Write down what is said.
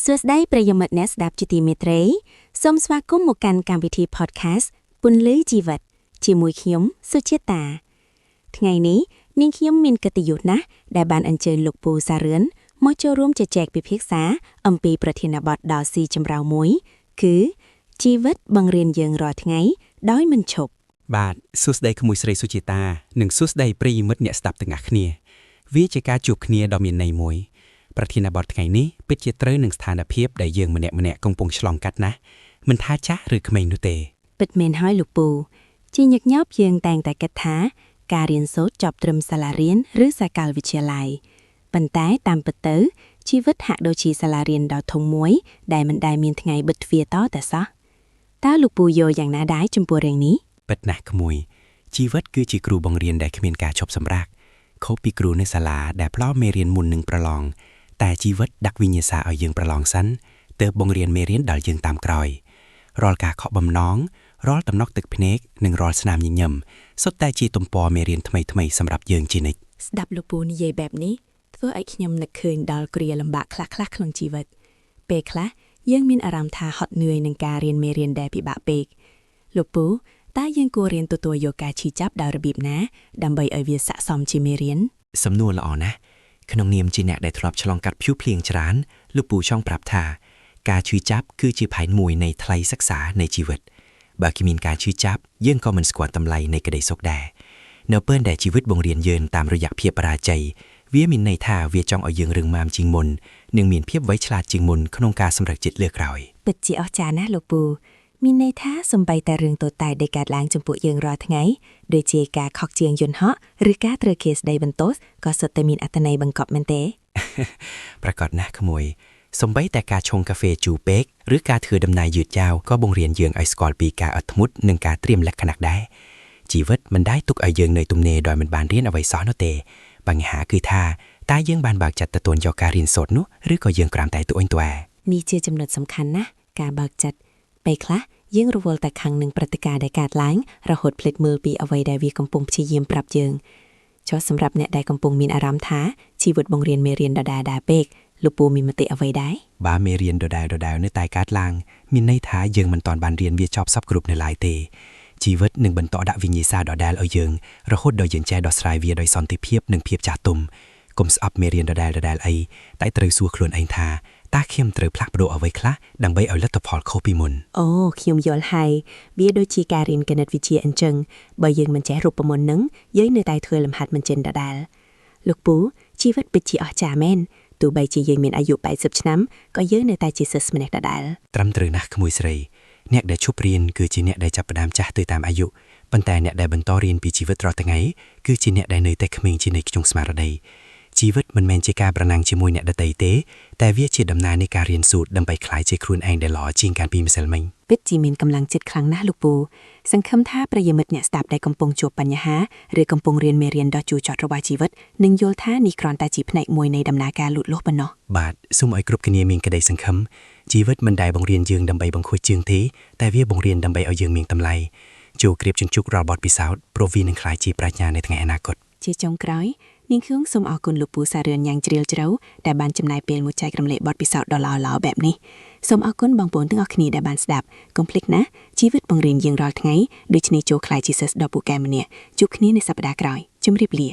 សួស្តីប្រិយមិត្តអ្នកស្ដាប់ជាទីមេត្រីសូមស្វាគមន៍មកកាន់កម្មវិធី podcast ពន្លឺជីវិតជាមួយខ្ញុំសុជាតាថ្ងៃនេះនាងខ្ញុំមានកិត្តិយសណាស់ដែលបានអញ្ជើញលោកពូសារឿនមកចូលរួមជជែកពិភាក្សាអំពីប្រធានបទដ៏ស៊ីជម្រៅមួយគឺជីវិតបង្រៀនយើងរាល់ថ្ងៃដោយមិនឈប់បាទសួស្តីក្មួយស្រីសុជាតានិងសួស្តីប្រិយមិត្តអ្នកស្ដាប់ទាំងអស់គ្នាវាជាការជួបគ្នាដ៏មានន័យមួយប្រធានបទថ្ងៃនេះពិតជាត្រូវនឹងស្ថានភាពដែលយើងម្នាក់ៗកំពុងឆ្លងកាត់ណាស់មិនថាចាស់ឬក្មេងនោះទេពិតមែនហើយលោកពូជាញឹកញាប់យើងតែងតែគិតថាការរៀនសូត្រចប់ត្រឹមសាលារៀនឬសាកលវិទ្យាល័យប៉ុន្តែតាមពិតទៅជីវិតហាក់ដូចជាសាលារៀនដ៏ធំមួយដែលមិនដែលមានថ្ងៃបិទទ្វារតតែសោះតើលោកពូយល់យ៉ាងណាដែរចំពោះរឿងនេះពិតណាស់ក្មួយជីវិតគឺជាគ្រូបង្រៀនដែលគ្មានការឈប់សម្រាកខុសពីគ្រូនៅសាលាដែលផ្ដល់មេរៀនមុននឹងប្រឡងតែជីវិតដាក់វិញ្ញាសាឲ្យយើងប្រឡងសិនទើបបង្រៀនមេរៀនដល់យើងតាមក្រោយរាល់ការខកបំណងរាល់តំណក់ទឹកភ្នែកនិងរាល់ស្នាមញញឹមសុទ្ធតែជាទំព័រមេរៀនថ្មីៗសម្រាប់យើងជានិច្ចស្ដាប់លោកពូនិយាយបែបនេះធ្វើឲ្យខ្ញុំនឹកឃើញដល់គ្រាលំបាកខ្លះៗក្នុងជីវិតពេលខ្លះយើងមានអារម្មណ៍ថាហត់នឿយនឹងការរៀនមេរៀនដែលពិបាកពេកលោកពូតើយើងគួររៀនទទួលយកការឈឺចាប់ដោយរបៀបណាដើម្បីឲ្យវាស័ក្តិសមជាមេរៀនសំណួរល្អណាស់ក្នុងនាមជាអ្នកដែលធ្លាប់ឆ្លងកាត់ភៀវភ្លៀងច្រើនលោកពូចង់ប្រាប់ថាការឈឺចាប់គឺជាផែនមួយនៃថ្លៃសិក្សានៃជីវិតបើគ្មានការឈឺចាប់យើងក៏មិនស្គាល់តម្លៃនៃក្តីសុខដែរនៅពេលដែលជីវិតបង្រៀនយើងតាមរយៈភាពបរាជ័យវាមានន័យថាវាចង់ឲ្យយើងរឹងមាំជាងមុននិងមានភាពវៃឆ្លាតជាងមុនក្នុងការសម្រេចចិត្តលើកក្រោយពិតជាអស្ចារ្យណាស់លោកពូមានន័យថាសម្បីតែរឿងតូចតាចដែលកើតឡើងចំពោះយើងរាល់ថ្ងៃដូចជាការខកជាងយន្តហោះឬការត្រូវគេស្ដីបន្ទោសក៏សុទ្ធតែមានអត្ថន័យបង្កប់មែនទេប្រកបណាស់ក្មួយសម្បីតែការឆុងកាហ្វេជូរពេកឬការធ្វើដំណើរយឺតយ៉ាវក៏បង្រៀនយើងឲ្យស្គាល់ពីការអត់ធ្មត់និងការត្រៀមលក្ខណៈដែរជីវិតមិនដែលទុកឲ្យយើងនៅទំនេរដោយមិនបានរៀនអ្វីសោះនោះទេបញ្ហាគឺថាតើយើងបានបើកចិត្តទទួលយកការរៀនសូត្រនោះឬក៏យើងគ្រាន់តែត្អូញត្អែនេះជាចំណុចសំខាន់ណាស់ការបើកចិត្តពេលខ្លះយើងរវល់តែខឹងនឹងព្រឹត្តិការណ៍ដែលកើតឡើងរហូតភ្លេចមើលពីអ្វីដែលវាកំពុងព្យាយាមប្រាប់យើងចុះសម្រាប់អ្នកដែលកំពុងមានអារម្មណ៍ថាជីវិតបង្រៀនមេរៀនដដែលៗពេកលោកពូមានមតិអ្វីដែរបើមេរៀនដដែលៗនៅតែកើតឡើងមានន័យថាយើងមិនទាន់បានរៀនវាចប់សពគ្រប់នៅឡើយទេជីវិតនឹងបន្តដាក់វិញ្ញាសាដដែលឲ្យយើងរហូតដល់យើងចេះដោះស្រាយវាដោយសន្តិភាពនិងភាពចាស់ទុំកុំស្អប់មេរៀនដដែលអីតែត្រូវសួរខ្លួនឯងថាតើខ្ញុំត្រូវផ្លាស់ប្ដូរអ្វីខ្លះដើម្បីឲ្យលទ្ធផលខុសពីមុនអូខ្ញុំយល់ហើយវាដូចជាការរៀនគណិតវិទ្យាអញ្ចឹងបើយើងមិនចេះរូបមន្តនឹងយើងនៅតែធ្វើលំហាត់មិនចេញដដែលលោកពូជីវិតពិតជាអស្ចារ្យមែនទោះបីជាយើងមានអាយុ80ឆ្នាំក៏យើងនៅតែជាសិស្សម្នាក់ដដែលត្រឹមត្រូវណាស់ក្មួយស្រីអ្នកដែលឈប់រៀនគឺជាអ្នកដែលចាប់ផ្ដើមចាស់ទៅតាមអាយុប៉ុន្តែអ្នកដែលបន្តរៀនពីជីវិតរាល់ថ្ងៃគឺជាអ្នកដែលនៅតែក្មេងជានិច្ចក្នុងស្មារតីជីវិតមិនមែនជាការប្រណាំងជាមួយអ្នកដទៃទេតែវាជាដំណើរនៃការរៀនសូត្រដើម្បីក្លាយជាខ្លួនឯងដែលល្អជាងកាលពីម្សិលមិញពិតជាមានកម្លាំងចិត្តខ្លាំងណាស់លោកពូសង្ឃឹមថាប្រិយមិត្តអ្នកស្ដាប់ដែលកំពុងជួបបញ្ហាឬកំពុងរៀនមេរៀនដ៏ជូរចត់របស់ជីវិតនឹងយល់ថានេះគ្រាន់តែជាផ្នែកមួយនៃដំណើរការលូតលាស់ប៉ុណ្ណោះបាទសូមឲ្យគ្រប់គ្នាមានក្តីសង្ឃឹមជីវិតមិនដែលបង្រៀនយើងដើម្បីបង្ខូចជើងទេតែវាបង្រៀនដើម្បីឲ្យយើងមានតម្លៃចូលក្រៀបជញ្ជុករាល់បទពិសោធន៍ព្រោះវានឹងក្លាយជាប្រាជ្ញានៅថ្ងៃអនាគតជាចុងក្រោយនាងខ្ញុំសូមអរគុណលោកពូសារឿនយ៉ាងជ្រាលជ្រៅដែលបានចំណាយពេលមកចែករំលែកបទពិសោធន៍ដ៏ល្អៗបែបនេះសូមអរគុណបងប្អូនទាំងអស់គ្នាដែលបានស្ដាប់កុំភ្លេចណាជីវិតបង្រៀនយើងរាល់ថ្ងៃដូច្នេះចូលក្លាយជាសិស្សដ៏ពូកែម្នាក់ជួបគ្នានៅសប្តាហ៍ក្រោយជម្រាបលា